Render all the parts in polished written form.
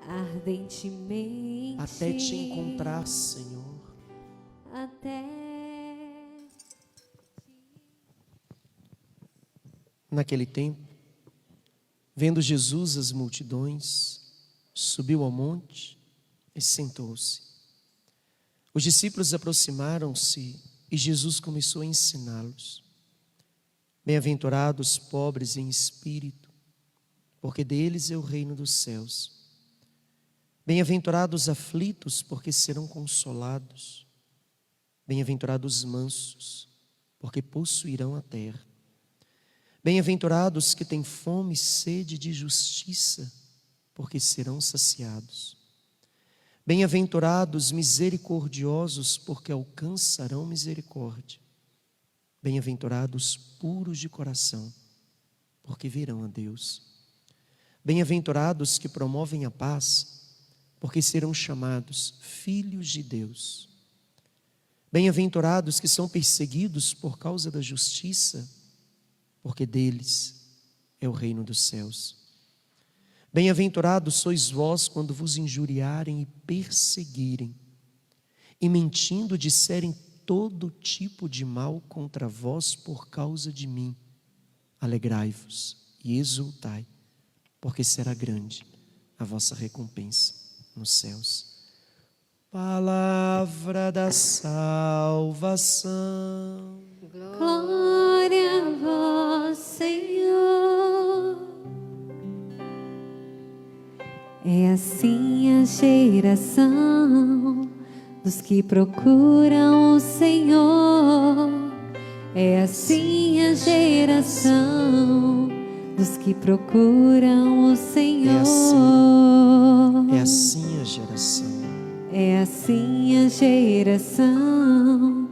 ardentemente até te encontrar, Senhor. Naquele tempo, vendo Jesus as multidões, subiu ao monte e sentou-se. Os discípulos aproximaram-se e Jesus começou a ensiná-los. Bem-aventurados os pobres em espírito, porque deles é o reino dos céus. Bem-aventurados os aflitos, porque serão consolados. Bem-aventurados os mansos, porque possuirão a terra. Bem-aventurados que têm fome e sede de justiça, porque serão saciados. Bem-aventurados misericordiosos, porque alcançarão misericórdia. Bem-aventurados puros de coração, porque verão a Deus. Bem-aventurados que promovem a paz, porque serão chamados filhos de Deus. Bem-aventurados que são perseguidos por causa da justiça, porque deles é o reino dos céus. Bem-aventurados sois vós quando vos injuriarem e perseguirem, e mentindo disserem todo tipo de mal contra vós por causa de mim. Alegrai-vos e exultai, porque será grande a vossa recompensa nos céus. Palavra da salvação. Glória a vós, Senhor. É assim a geração dos que procuram o Senhor. É assim a geração dos que procuram o Senhor. É assim a geração. É assim a geração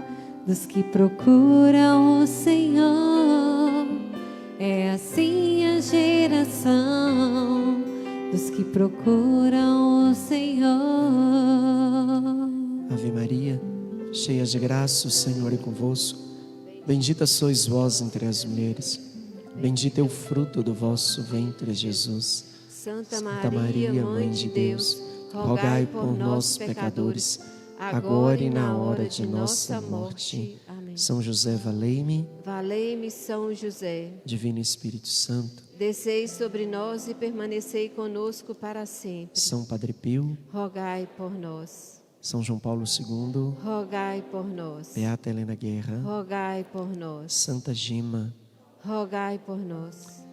dos que procuram o Senhor. É assim a geração dos que procuram o Senhor. Ave Maria, cheia de graça, o Senhor é convosco. Bendita sois vós entre as mulheres. Bendito é o fruto do vosso ventre, Jesus. Santa Maria, Mãe de Deus, rogai por nós, pecadores, agora e na hora de nossa morte. Amém. São José, valei-me. Valei-me, São José. Divino Espírito Santo, Descei sobre nós e permanecei conosco para sempre. São Padre Pio, Rogai por nós. São João Paulo II, Rogai por nós. Beata Helena Guerra, Rogai por nós. Santa Gema. Rogai por nós.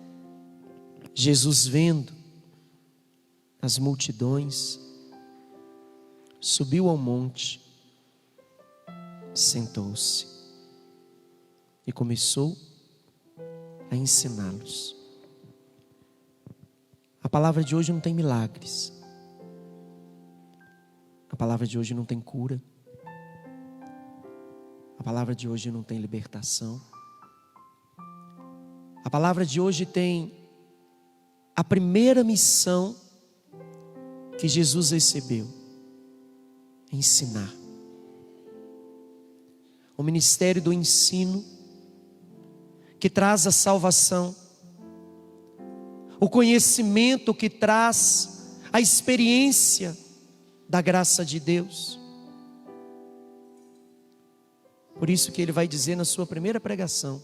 Jesus, vendo as multidões, subiu ao monte, sentou-se e começou a ensiná-los. A palavra de hoje não tem milagres. A palavra de hoje não tem cura. A palavra de hoje não tem libertação. A palavra de hoje tem a primeira missão que Jesus recebeu: ensinar. O ministério do ensino, que traz a salvação, o conhecimento que traz a experiência da graça de Deus. Por isso que ele vai dizer na sua primeira pregação: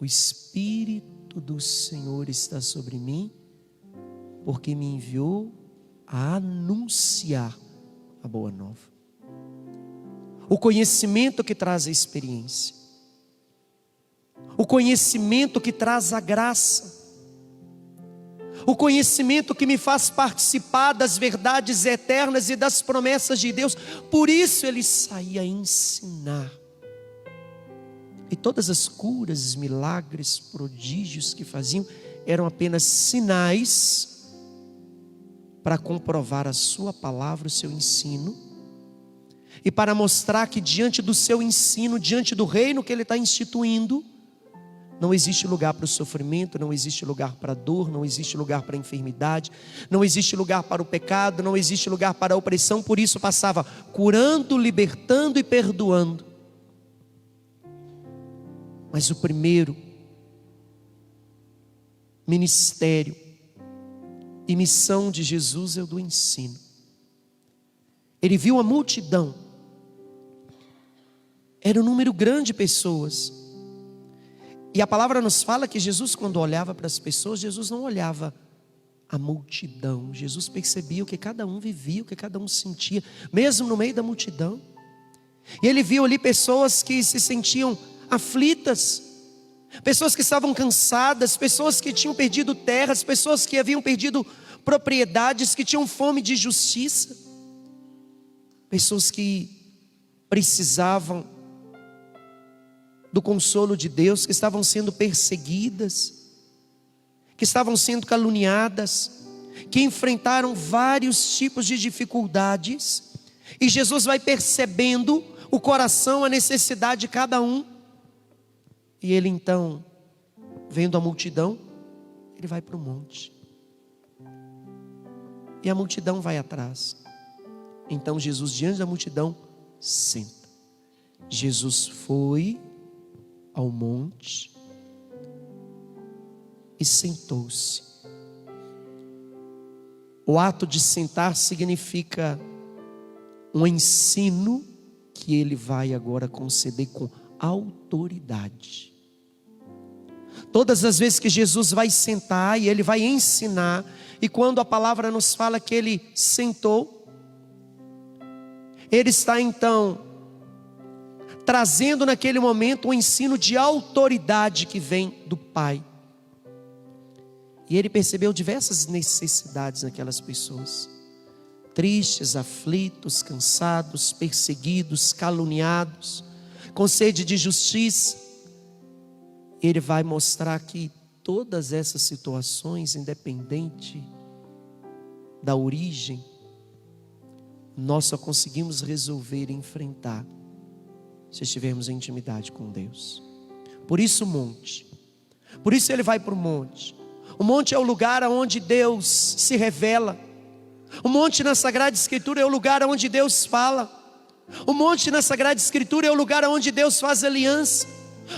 o Espírito do Senhor está sobre mim, porque me enviou a anunciar a boa nova. O conhecimento que traz a experiência, o conhecimento que traz a graça, o conhecimento que me faz participar das verdades eternas e das promessas de Deus. Por isso ele saía a ensinar. E todas as curas, milagres, prodígios que faziam eram apenas sinais para comprovar a sua palavra, o seu ensino, e para mostrar que diante do seu ensino, diante do reino que ele está instituindo, não existe lugar para o sofrimento, não existe lugar para a dor, não existe lugar para a enfermidade, não existe lugar para o pecado, não existe lugar para a opressão. Por isso passava curando, libertando e perdoando. Mas o primeiro ministério e missão de Jesus é o do ensino. Ele viu a multidão. Era um número grande de pessoas. E a palavra nos fala que Jesus, quando olhava para as pessoas, Jesus não olhava a multidão. Jesus percebia o que cada um vivia, o que cada um sentia, mesmo no meio da multidão. E ele viu ali pessoas que se sentiam aflitas, pessoas que estavam cansadas, pessoas que tinham perdido terras, pessoas que haviam perdido propriedades, que tinham fome de justiça, pessoas que precisavam do consolo de Deus, que estavam sendo perseguidas, que estavam sendo caluniadas, que enfrentaram vários tipos de dificuldades. E Jesus vai percebendo o coração, a necessidade de cada um. E ele então, vendo a multidão, ele vai para o monte. E a multidão vai atrás. Então Jesus, diante da multidão, senta. Jesus foi ao monte e sentou-se. O ato de sentar significa um ensino que ele vai agora conceder com autoridade. Todas as vezes que Jesus vai sentar e ele vai ensinar, e quando a palavra nos fala que ele sentou, ele está então trazendo naquele momento um ensino de autoridade que vem do Pai. E ele percebeu diversas necessidades naquelas pessoas, tristes, aflitos, cansados, perseguidos, caluniados, com sede de justiça. Ele vai mostrar que todas essas situações, independente da origem, nós só conseguimos resolver e enfrentar se estivermos em intimidade com Deus. Por isso o monte. Por isso ele vai para o monte. O monte é o lugar onde Deus se revela. O monte na Sagrada Escritura é o lugar onde Deus fala. O monte na Sagrada Escritura é o lugar onde Deus faz aliança.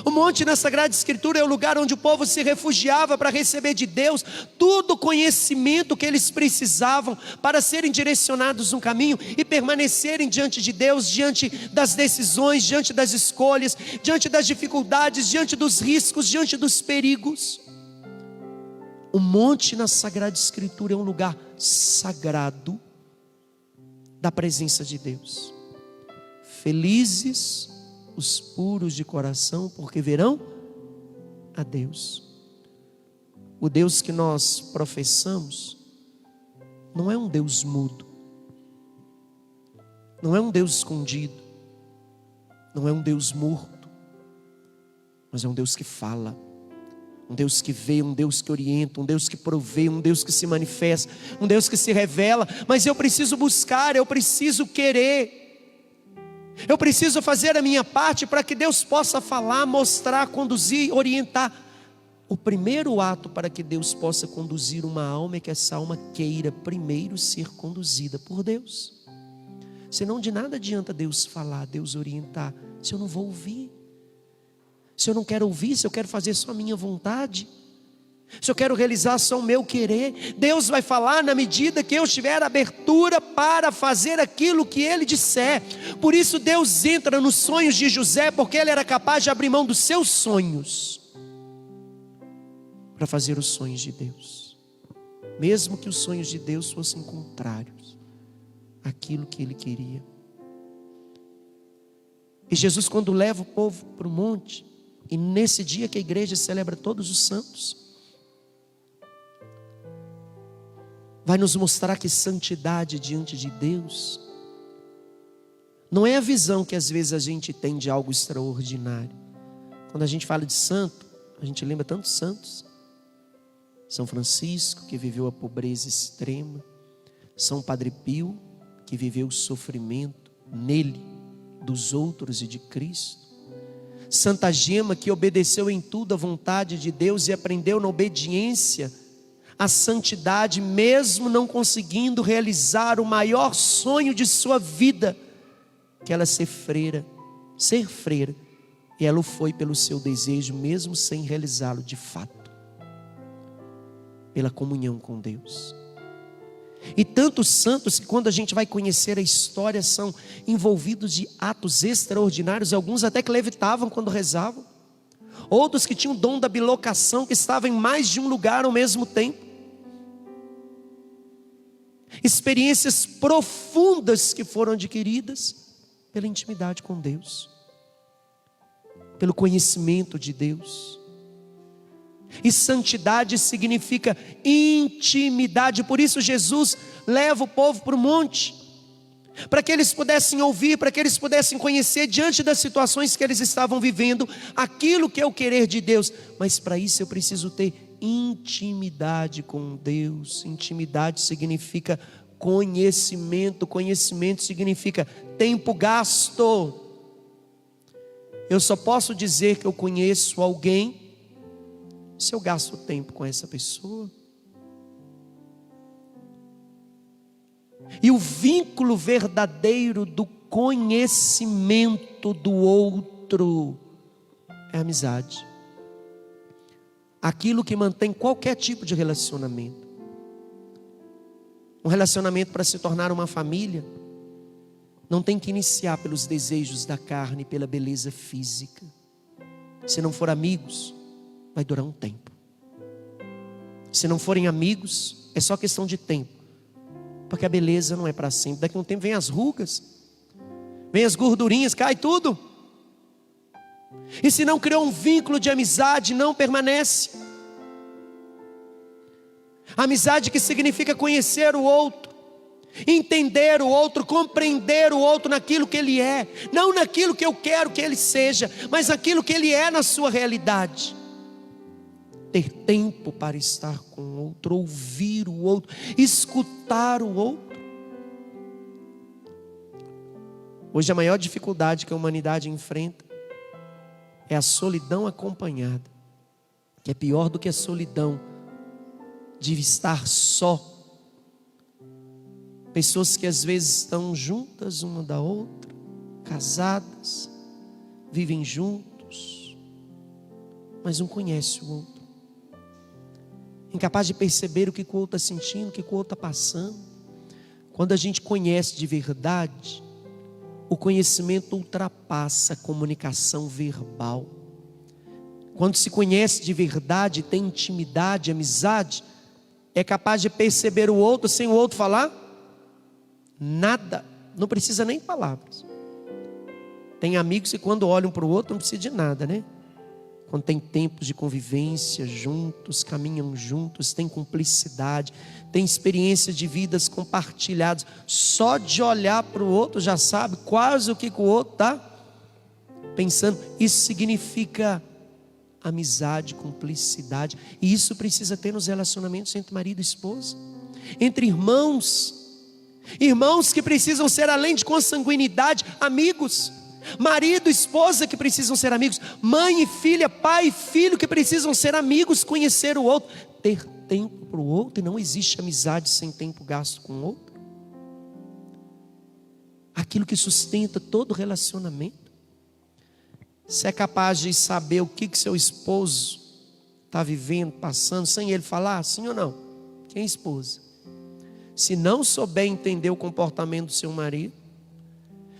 O monte na Sagrada Escritura é o lugar onde o povo se refugiava para receber de Deus todo o conhecimento que eles precisavam para serem direcionados no caminho e permanecerem diante de Deus, diante das decisões, diante das escolhas, diante das dificuldades, diante dos riscos, diante dos perigos. O monte na Sagrada Escritura é um lugar sagrado da presença de Deus. Felizes os puros de coração, porque verão a Deus. O Deus que nós professamos não é um Deus mudo, não é um Deus escondido, não é um Deus morto, mas é um Deus que fala, um Deus que vê, um Deus que orienta, um Deus que provê, um Deus que se manifesta, um Deus que se revela. Mas eu preciso buscar, eu preciso querer, eu preciso fazer a minha parte para que Deus possa falar, mostrar, conduzir, orientar. O primeiro ato para que Deus possa conduzir uma alma é que essa alma queira primeiro ser conduzida por Deus. Senão de nada adianta Deus falar, Deus orientar, se eu não vou ouvir. Se eu não quero ouvir, se eu quero fazer só a minha vontade, se eu quero realizar só o meu querer. Deus vai falar na medida que eu tiver abertura para fazer aquilo que Ele disser. Por isso Deus entra nos sonhos de José, porque ele era capaz de abrir mão dos seus sonhos para fazer os sonhos de Deus, mesmo que os sonhos de Deus fossem contrários àquilo que Ele queria. E Jesus, quando leva o povo para o monte, e nesse dia que a igreja celebra todos os santos, vai nos mostrar que santidade diante de Deus não é a visão que às vezes a gente tem de algo extraordinário. Quando a gente fala de santo, a gente lembra tantos santos. São Francisco, que viveu a pobreza extrema. São Padre Pio, que viveu o sofrimento nele, dos outros e de Cristo. Santa Gema, que obedeceu em tudo à vontade de Deus e aprendeu na obediência a santidade, mesmo não conseguindo realizar o maior sonho de sua vida, que ela ser freira. E ela o foi pelo seu desejo, mesmo sem realizá-lo de fato, pela comunhão com Deus. E tantos santos que quando a gente vai conhecer a história são envolvidos de atos extraordinários, alguns até que levitavam quando rezavam, outros que tinham o dom da bilocação, que estavam em mais de um lugar ao mesmo tempo. Experiências profundas que foram adquiridas pela intimidade com Deus, pelo conhecimento de Deus. E santidade significa intimidade. Por isso Jesus leva o povo para o monte, para que eles pudessem ouvir, para que eles pudessem conhecer, diante das situações que eles estavam vivendo, aquilo que é o querer de Deus. Mas para isso eu preciso ter intimidade com Deus. Intimidade significa conhecimento. Conhecimento significa tempo gasto. Eu só posso dizer que eu conheço alguém se eu gasto tempo com essa pessoa. E o vínculo verdadeiro do conhecimento do outro é a amizade. Aquilo que mantém qualquer tipo de relacionamento. Um relacionamento, para se tornar uma família, não tem que iniciar pelos desejos da carne, pela beleza física. Se não for amigos, vai durar um tempo. Se não forem amigos, é só questão de tempo, porque a beleza não é para sempre. Daqui a um tempo vem as rugas, vem as gordurinhas, cai tudo. E se não criou um vínculo de amizade, não permanece. Amizade que significa conhecer o outro, entender o outro, compreender o outro naquilo que ele é, não naquilo que eu quero que ele seja, mas naquilo que ele é na sua realidade. Ter tempo para estar com o outro, ouvir o outro, escutar o outro. Hoje a maior dificuldade que a humanidade enfrenta é a solidão acompanhada, que é pior do que a solidão de estar só. Pessoas que às vezes estão juntas uma da outra, casadas, vivem juntos, mas um conhece o outro. Incapaz de perceber o que o outro está sentindo, o que o outro está passando. Quando a gente conhece de verdade, o conhecimento ultrapassa a comunicação verbal. Quando se conhece de verdade, tem intimidade, amizade, é capaz de perceber o outro sem o outro falar nada, não precisa nem de palavras. Tem amigos que quando olham para o outro não precisa de nada, né? Quando tem tempos de convivência juntos, caminham juntos, tem cumplicidade, tem experiências de vidas compartilhadas, só de olhar para o outro já sabe quase o que o outro está pensando. Isso significa amizade, cumplicidade, e isso precisa ter nos relacionamentos entre marido e esposa, entre irmãos, irmãos que precisam ser, além de consanguinidade, amigos. Marido e esposa que precisam ser amigos, mãe e filha, pai e filho que precisam ser amigos, conhecer o outro, ter tempo para o outro. E não existe amizade sem tempo gasto com o outro. Aquilo que sustenta todo relacionamento. Você é capaz de saber o que seu esposo está vivendo, passando, sem ele falar, sim ou não? Quem é esposa? Se não souber entender o comportamento do seu marido,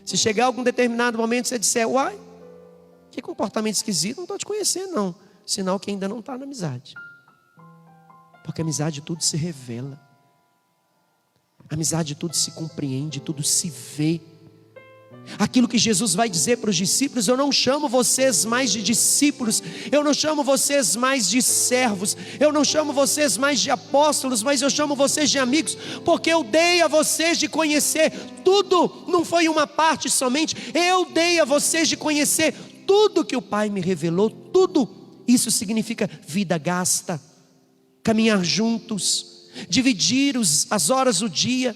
se chegar a algum determinado momento você disser, uai, que comportamento esquisito, não estou te conhecendo não, sinal que ainda não está na amizade. Porque a amizade tudo se revela, a amizade tudo se compreende, tudo se vê. Aquilo que Jesus vai dizer para os discípulos: eu não chamo vocês mais de discípulos, eu não chamo vocês mais de servos, eu não chamo vocês mais de apóstolos, mas eu chamo vocês de amigos, porque eu dei a vocês de conhecer tudo, não foi uma parte somente, eu dei a vocês de conhecer tudo que o Pai me revelou, tudo. Isso significa vida gasta, caminhar juntos, dividir as horas do dia,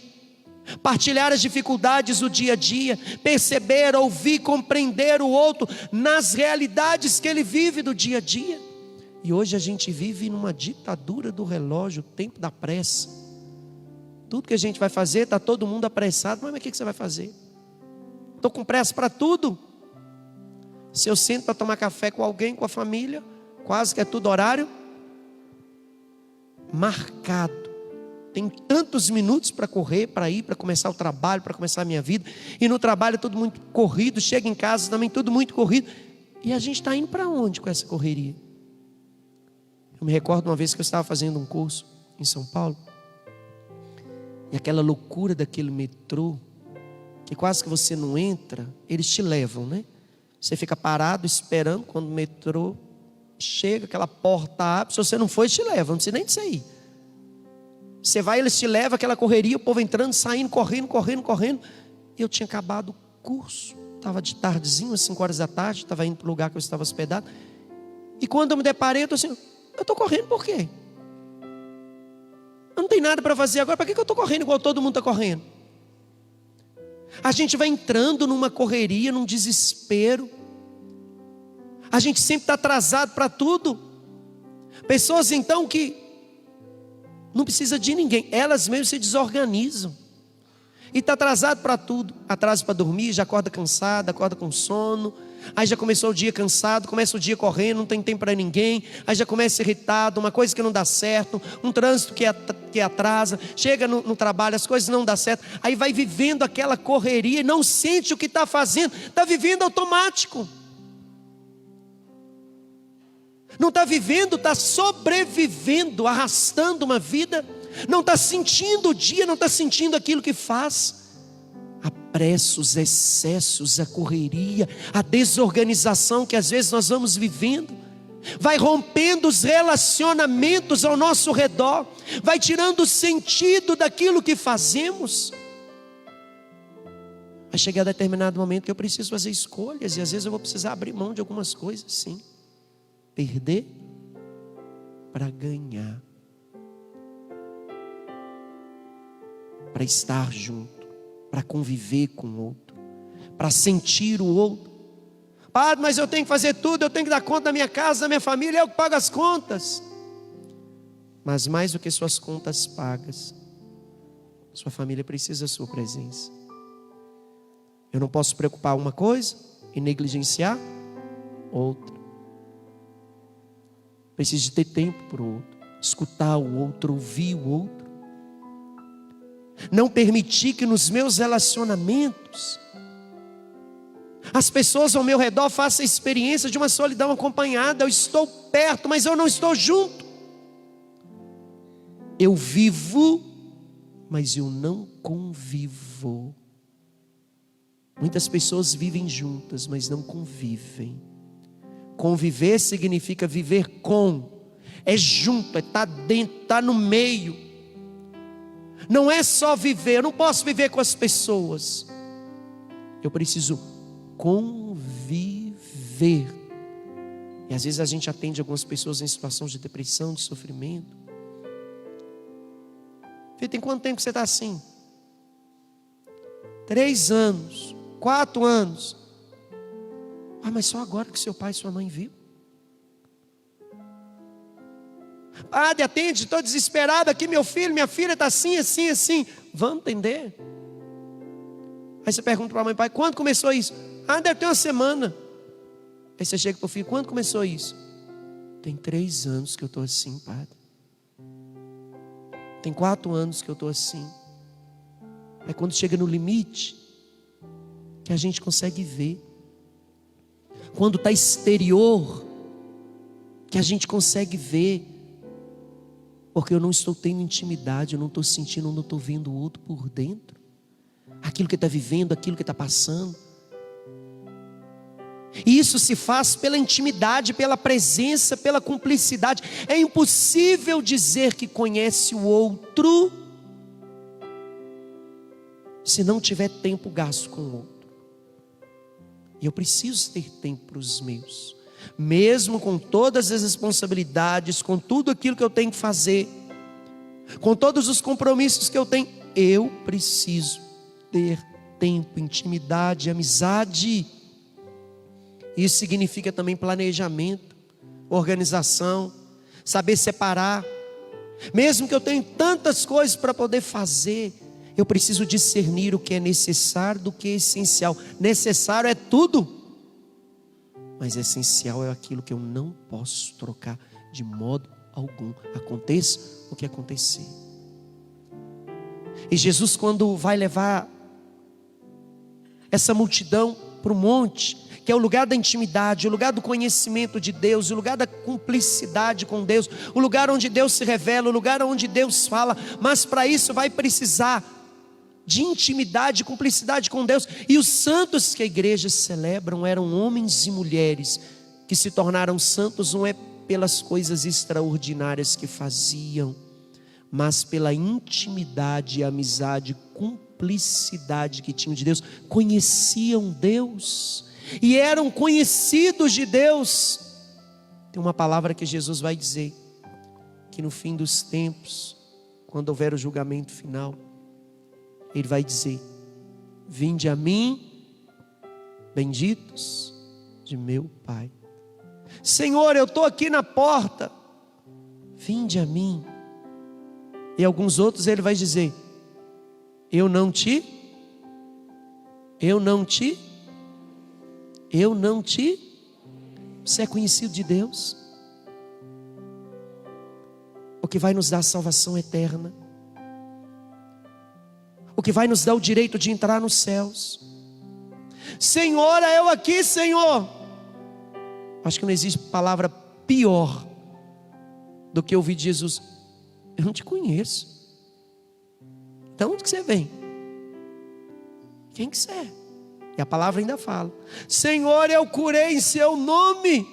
partilhar as dificuldades do dia a dia, perceber, ouvir, compreender o outro nas realidades que ele vive do dia a dia. E hoje a gente vive numa ditadura do relógio, o tempo da pressa. Tudo que a gente vai fazer, está todo mundo apressado. Mas o que você vai fazer? Estou com pressa para tudo. Se eu sento para tomar café com alguém, com a família, quase que é tudo horário marcado. Tenho tantos minutos para correr, para ir, para começar o trabalho, para começar a minha vida. E no trabalho é tudo muito corrido, chega em casa também tudo muito corrido. E a gente está indo para onde com essa correria? Eu me recordo uma vez que eu estava fazendo um curso em São Paulo. E aquela loucura daquele metrô, que quase que você não entra, eles te levam, né? Você fica parado esperando quando o metrô chega, aquela porta abre. Se você não for, eles te levam, não precisa nem de sair. Você vai, eles te levam, aquela correria, o povo entrando, saindo, correndo. Eu tinha acabado o curso, estava de tardezinho, às 5 horas da tarde, estava indo para o lugar que eu estava hospedado. E quando eu me deparei, eu estou assim, eu estou correndo por quê? Eu não tenho nada para fazer agora, para que eu estou correndo igual todo mundo está correndo? A gente vai entrando numa correria, num desespero. A gente sempre está atrasado para tudo. Pessoas então que não precisa de ninguém, elas mesmas se desorganizam. E está atrasado para tudo. Atraso para dormir, já acorda cansado, acorda com sono. Aí já começou o dia cansado, começa o dia correndo, não tem tempo para ninguém. Aí já começa irritado, uma coisa que não dá certo, um trânsito que atrasa. Chega no trabalho, as coisas não dão certo. Aí vai vivendo aquela correria e não sente o que está fazendo. Está vivendo automático. Não está vivendo, está sobrevivendo, arrastando uma vida. Não está sentindo o dia, não está sentindo aquilo que faz. A pressa, os excessos, a correria, a desorganização que às vezes nós vamos vivendo, vai rompendo os relacionamentos ao nosso redor, vai tirando o sentido daquilo que fazemos. Vai chegar a determinado momento que eu preciso fazer escolhas, e às vezes eu vou precisar abrir mão de algumas coisas, sim. Perder para ganhar, para estar junto, para conviver com o outro, para sentir o outro. Padre, mas eu tenho que fazer tudo, eu tenho que dar conta da minha casa, da minha família, eu que pago as contas. Mas mais do que suas contas pagas, sua família precisa da sua presença. Eu não posso preocupar uma coisa e negligenciar outra. Preciso de ter tempo para o outro, escutar o outro, ouvir o outro. Não permitir que nos meus relacionamentos as pessoas ao meu redor façam a experiência de uma solidão acompanhada. Eu estou perto, mas eu não estou junto. Eu vivo, mas eu não convivo. Muitas pessoas vivem juntas, mas não convivem. Conviver significa viver com, é junto, é estar dentro, estar no meio. Não é só viver, eu não posso viver com as pessoas. Eu preciso conviver. E às vezes a gente atende algumas pessoas em situações de depressão, de sofrimento. Filho, tem quanto tempo que você está assim? 3 anos, 4 anos. Ah, mas só agora que seu pai e sua mãe viu. Padre, atende, estou desesperado aqui, meu filho, minha filha está assim. Vamos entender. Aí você pergunta para a mãe, pai, quando começou isso? Ah, deve ter uma semana. Aí você chega para o filho, quando começou isso? Tem 3 anos que eu estou assim, padre. Tem 4 anos que eu estou assim. É quando chega no limite que a gente consegue ver. Quando está exterior, que a gente consegue ver. Porque eu não estou tendo intimidade, eu não estou sentindo, eu não estou vendo o outro por dentro. Aquilo que está vivendo, aquilo que está passando. E isso se faz pela intimidade, pela presença, pela cumplicidade. É impossível dizer que conhece o outro se não tiver tempo gasto com o outro. E eu preciso ter tempo para os meus. Mesmo com todas as responsabilidades, com tudo aquilo que eu tenho que fazer, com todos os compromissos que eu tenho, eu preciso ter tempo, intimidade, amizade. Isso significa também planejamento, organização, saber separar. Mesmo que eu tenha tantas coisas para poder fazer, eu preciso discernir o que é necessário do que é essencial. Necessário é tudo, mas essencial é aquilo que eu não posso trocar de modo algum. Aconteça o que acontecer. E Jesus, quando vai levar essa multidão para o monte, que é o lugar da intimidade, o lugar do conhecimento de Deus, o lugar da cumplicidade com Deus, o lugar onde Deus se revela, o lugar onde Deus fala, mas para isso vai precisar de intimidade, cumplicidade com Deus. E os santos que a igreja celebram eram homens e mulheres que se tornaram santos, não é pelas coisas extraordinárias que faziam, mas pela intimidade, amizade, cumplicidade que tinham de Deus. Conheciam Deus e eram conhecidos de Deus. Tem uma palavra que Jesus vai dizer, que no fim dos tempos, quando houver o julgamento final, Ele vai dizer: vinde a mim, benditos de meu Pai. Senhor, eu estou aqui na porta, vinde a mim. E alguns outros Ele vai dizer: eu não te. Você é conhecido de Deus, o que vai nos dar salvação eterna, o que vai nos dar o direito de entrar nos céus. Senhor, eu aqui, Senhor. Acho que não existe palavra pior do que ouvir de Jesus: eu não te conheço. De onde que você vem? Quem que você é? E a palavra ainda fala: Senhor, eu curei em seu nome,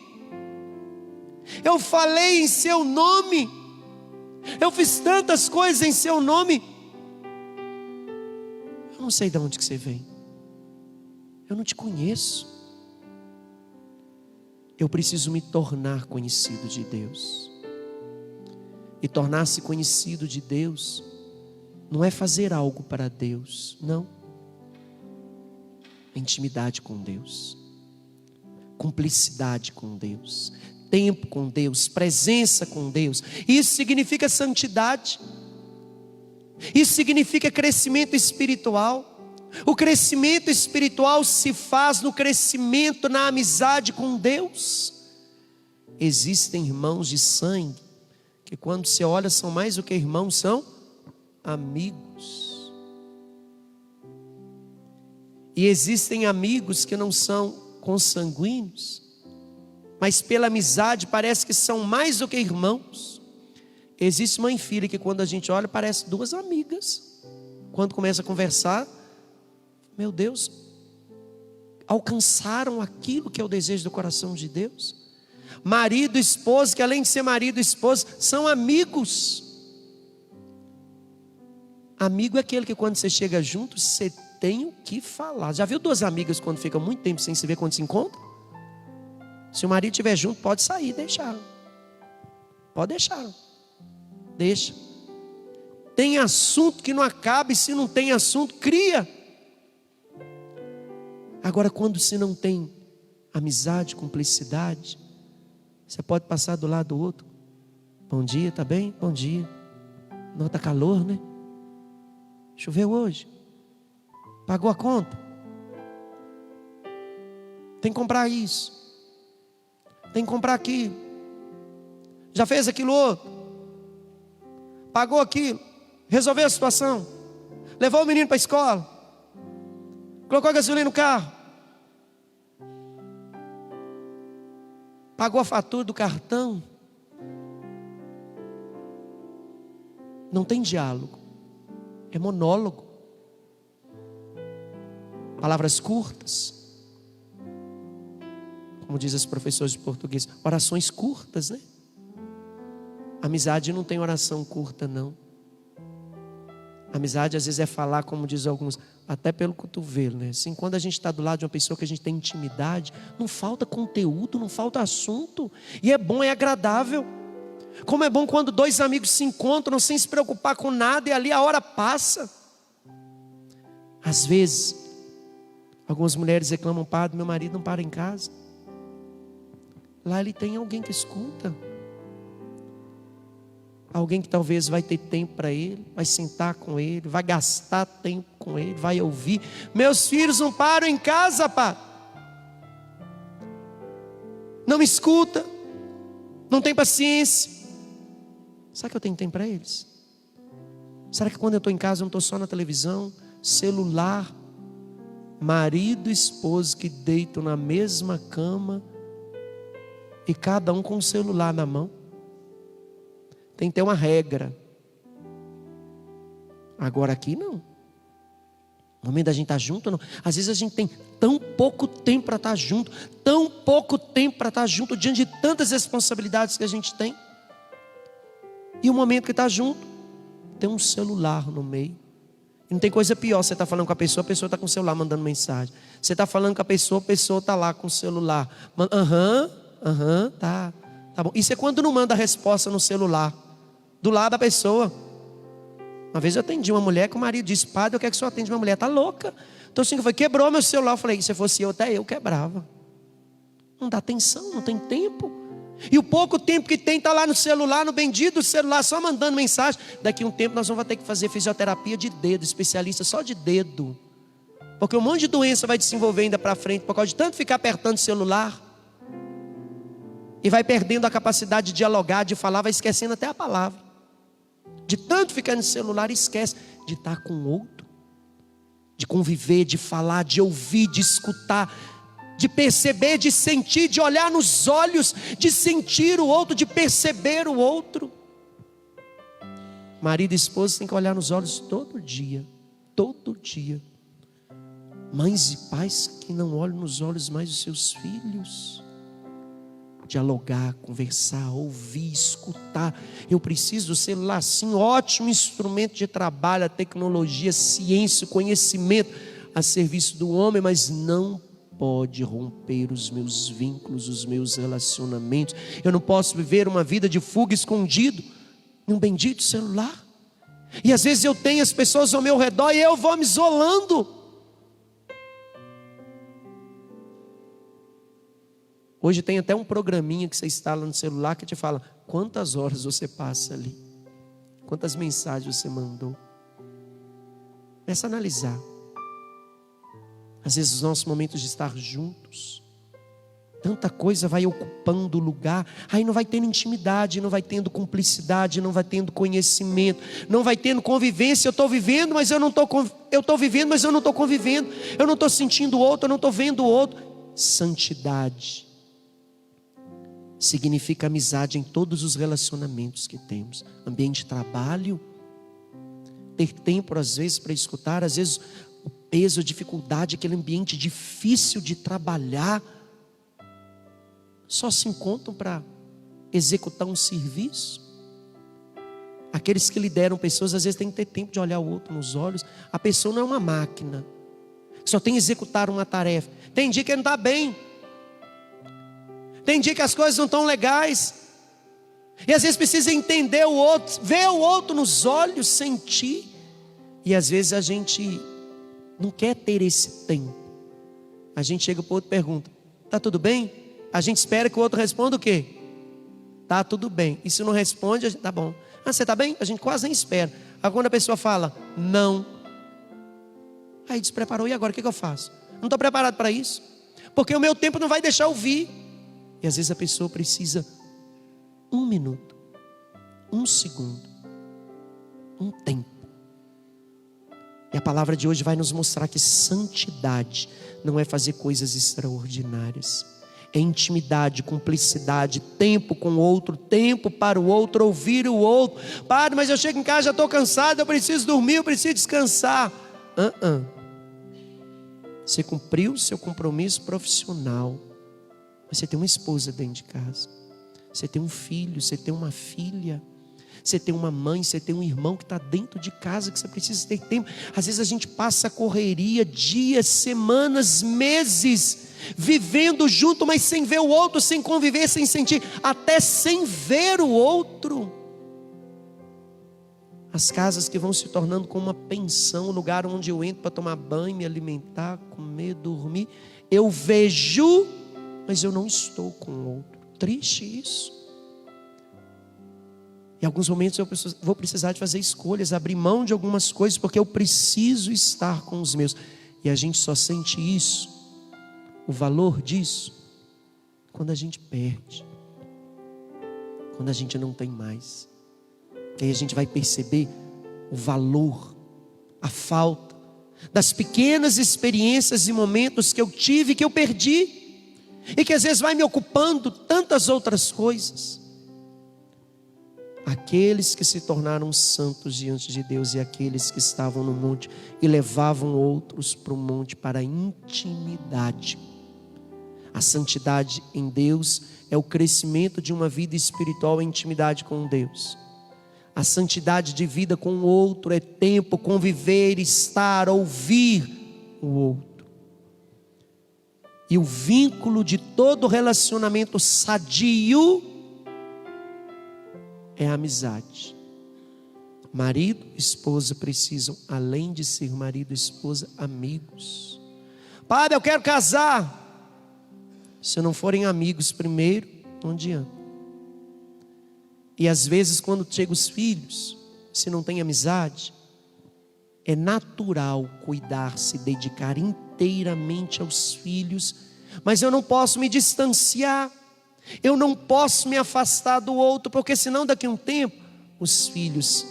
eu falei em seu nome, eu fiz tantas coisas em seu nome. Eu não sei de onde que você vem, eu não te conheço. Eu preciso me tornar conhecido de Deus. E tornar-se conhecido de Deus não é fazer algo para Deus, não. É intimidade com Deus, cumplicidade com Deus, tempo com Deus, presença com Deus. Isso significa santidade, isso significa crescimento espiritual. O crescimento espiritual se faz no crescimento na amizade com Deus. Existem irmãos de sangue que quando você olha são mais do que irmãos, são amigos. E existem amigos que não são consanguíneos, mas pela amizade parece que são mais do que irmãos. Existe mãe e filha que quando a gente olha parece duas amigas. Quando começa a conversar, meu Deus, alcançaram aquilo que é o desejo do coração de Deus. Marido e esposa, que além de ser marido e esposa, são amigos. Amigo é aquele que quando você chega junto, você tem o que falar. Já viu duas amigas quando ficam muito tempo sem se ver, quando se encontram? Se o marido estiver junto, pode sair, deixar. Pode deixar. Deixa. Tem assunto que não acaba, e se não tem assunto, cria. Agora, quando você não tem amizade, cumplicidade, você pode passar do lado do outro. Bom dia, tá bem? Bom dia. Não, tá calor, né? Choveu hoje. Pagou a conta. Tem que comprar isso. Tem que comprar aquilo. Já fez aquilo outro. Pagou aquilo. Resolveu a situação. Levou o menino para a escola. Colocou a gasolina no carro. Pagou a fatura do cartão. Não tem diálogo, é monólogo. Palavras curtas, como diz as professoras de português, orações curtas, né? Amizade não tem oração curta, não. Amizade às vezes é falar, como diz alguns, até pelo cotovelo, né? Assim, quando a gente está do lado de uma pessoa que a gente tem intimidade, não falta conteúdo, não falta assunto. E é bom, é agradável. Como é bom quando dois amigos se encontram sem se preocupar com nada, e ali a hora passa. Às vezes, algumas mulheres reclamam: padre, meu marido não para em casa. Lá ele tem alguém que escuta. Alguém que talvez vai ter tempo para ele, vai sentar com ele, vai gastar tempo com ele, vai ouvir. Meus filhos não param em casa, pá. Não me escuta, não tem paciência. Sabe que eu tenho tempo para eles? Será que quando eu estou em casa eu não estou só na televisão? Celular, marido e esposa que deitam na mesma cama e cada um com o celular na mão. Tem que ter uma regra. Agora aqui não. No momento da gente estar junto, não. Às vezes a gente tem tão pouco tempo para estar junto, tão pouco tempo para estar junto, diante de tantas responsabilidades que a gente tem. E o momento que está junto, tem um celular no meio. E não tem coisa pior, você está falando com a pessoa está com o celular mandando mensagem. Você está falando com a pessoa está lá com o celular. Tá bom. Isso é quando não manda a resposta no celular, do lado da pessoa. Uma vez eu atendi uma mulher que o marido disse: padre, eu quero que o senhor atende uma mulher, tá louca. Então assim, quebrou meu celular. Eu falei: se fosse eu, até eu quebrava. Não dá atenção, não tem tempo. E o pouco tempo que tem está lá no celular, no bendito celular, só mandando mensagem. Daqui a um tempo nós vamos ter que fazer fisioterapia de dedo, especialista só de dedo. Porque um monte de doença vai desenvolver ainda para frente, por causa de tanto ficar apertando o celular. E vai perdendo a capacidade de dialogar, de falar, vai esquecendo até a palavra. De tanto ficar no celular, esquece de estar com o outro, de conviver, de falar, de ouvir, de escutar, de perceber, de sentir, de olhar nos olhos, de sentir o outro, de perceber o outro. Marido e esposa têm que olhar nos olhos todo dia, todo dia. Mães e pais que não olham nos olhos mais dos seus filhos. Dialogar, conversar, ouvir, escutar. Eu preciso do celular, sim, ótimo instrumento de trabalho, a tecnologia, a ciência, o conhecimento a serviço do homem, mas não pode romper os meus vínculos, os meus relacionamentos. Eu não posso viver uma vida de fuga escondido em um bendito celular. E às vezes eu tenho as pessoas ao meu redor e eu vou me isolando. Hoje tem até um programinha que você instala no celular que te fala quantas horas você passa ali, quantas mensagens você mandou. Começa a analisar. Às vezes os nossos momentos de estar juntos, tanta coisa vai ocupando o lugar, aí não vai tendo intimidade, não vai tendo cumplicidade, não vai tendo conhecimento, não vai tendo convivência. Eu estou vivendo, mas eu não estou vivendo, mas eu não estou convivendo. Eu não estou sentindo o outro, eu não estou vendo o outro. Santidade significa amizade em todos os relacionamentos que temos. Ambiente de trabalho, ter tempo às vezes para escutar, às vezes o peso, a dificuldade, aquele ambiente difícil de trabalhar, só se encontram para executar um serviço. Aqueles que lideram pessoas às vezes têm que ter tempo de olhar o outro nos olhos. A pessoa não é uma máquina, só tem que executar uma tarefa. Tem dia que ele não está bem, tem dia que as coisas não estão legais, e às vezes precisa entender o outro, ver o outro nos olhos, sentir. E às vezes a gente não quer ter esse tempo. A gente chega para o outro e pergunta: está tudo bem? A gente espera que o outro responda o quê? Está tudo bem. E se não responde, a gente, tá bom. Ah, você está bem? A gente quase nem espera. Agora quando a pessoa fala não, aí despreparou, e agora o que eu faço? Não estou preparado para isso, porque o meu tempo não vai deixar eu vir. E às vezes a pessoa precisa 1 minuto, 1 segundo, um tempo. E a palavra de hoje vai nos mostrar que santidade não é fazer coisas extraordinárias. É intimidade, cumplicidade, tempo com o outro, tempo para o outro, ouvir o outro. Padre, mas eu chego em casa, já estou cansado, eu preciso dormir, eu preciso descansar. Você cumpriu o seu compromisso profissional. Mas você tem uma esposa dentro de casa, você tem um filho, você tem uma filha, você tem uma mãe, você tem um irmão que está dentro de casa, que você precisa ter tempo. Às vezes a gente passa a correria, dias, semanas, meses, vivendo junto, mas sem ver o outro, sem conviver, sem sentir, até sem ver o outro. As casas que vão se tornando como uma pensão, um lugar onde eu entro para tomar banho, me alimentar, comer, dormir. Eu vejo, mas eu não estou com o outro. Triste isso. Em alguns momentos eu vou precisar de fazer escolhas, abrir mão de algumas coisas, porque eu preciso estar com os meus. E a gente só sente isso, o valor disso, quando a gente perde, quando a gente não tem mais. E aí a gente vai perceber o valor, a falta das pequenas experiências e momentos que eu tive, que eu perdi, e que às vezes vai me ocupando tantas outras coisas. Aqueles que se tornaram santos diante de Deus e aqueles que estavam no monte e levavam outros para o monte para a intimidade. A santidade em Deus é o crescimento de uma vida espiritual em intimidade com Deus. A santidade de vida com o outro é tempo, conviver, estar, ouvir o outro. E o vínculo de todo relacionamento sadio é a amizade. Marido e esposa precisam, além de ser marido e esposa, amigos. Padre, eu quero casar. Se não forem amigos primeiro, não adianta. E às vezes quando chegam os filhos, se não tem amizade, é natural cuidar, se dedicar inteiramente aos filhos, mas eu não posso me distanciar, eu não posso me afastar do outro, porque senão daqui a um tempo, os filhos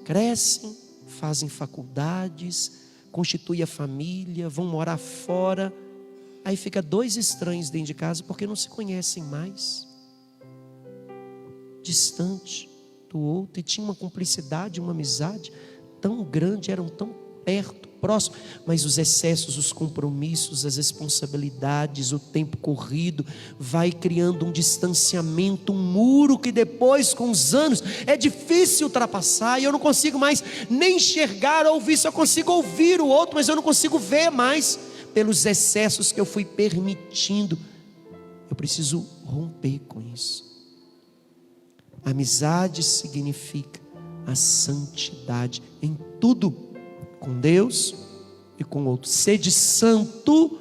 crescem, fazem faculdades, constituem a família, vão morar fora, aí fica dois estranhos dentro de casa, porque não se conhecem mais, distante do outro, e tinha uma cumplicidade, uma amizade tão grande, eram tão perto, próximo, mas os excessos, os compromissos, as responsabilidades, o tempo corrido, vai criando um distanciamento, um muro que depois, com os anos, é difícil ultrapassar, e eu não consigo mais nem enxergar, ouvir, só consigo ouvir o outro, mas eu não consigo ver mais, pelos excessos que eu fui permitindo. Eu preciso romper com isso. Amizade significa a santidade em tudo, com Deus e com outros. Sede santo,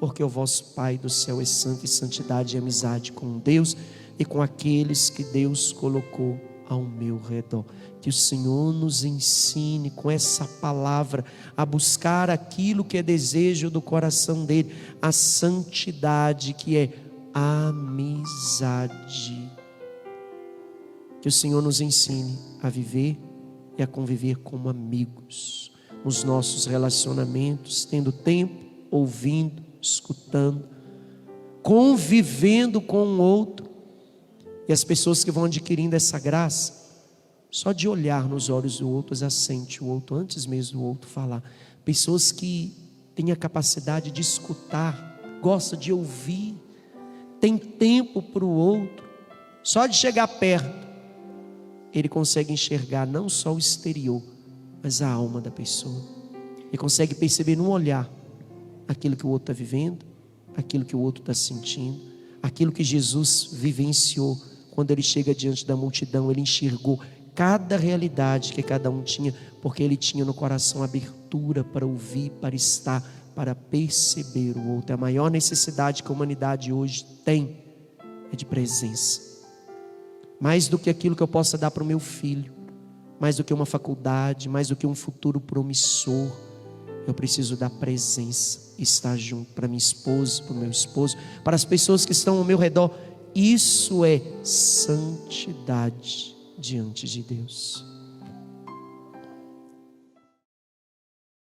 porque o vosso Pai do céu é santo, e santidade e amizade com Deus e com aqueles que Deus colocou ao meu redor. Que o Senhor nos ensine com essa palavra a buscar aquilo que é desejo do coração dele, a santidade, que é amizade. Que o Senhor nos ensine a viver e a conviver como amigos, nos nossos relacionamentos, tendo tempo, ouvindo, escutando, convivendo com o outro. E as pessoas que vão adquirindo essa graça, só de olhar nos olhos do outro, já sente o outro antes mesmo do outro falar. Pessoas que têm a capacidade de escutar, gostam de ouvir, tem tempo para o outro. Só de chegar perto, ele consegue enxergar não só o exterior, mas a alma da pessoa. Ele consegue perceber no olhar aquilo que o outro está vivendo, aquilo que o outro está sentindo, aquilo que Jesus vivenciou. Quando ele chega diante da multidão, ele enxergou cada realidade que cada um tinha, porque ele tinha no coração abertura para ouvir, para estar, para perceber o outro. A maior necessidade que a humanidade hoje tem é de presença. Mais do que aquilo que eu possa dar para o meu filho, mais do que uma faculdade, mais do que um futuro promissor, eu preciso da presença, estar junto para minha esposa, para o meu esposo, para as pessoas que estão ao meu redor. Isso é santidade diante de Deus.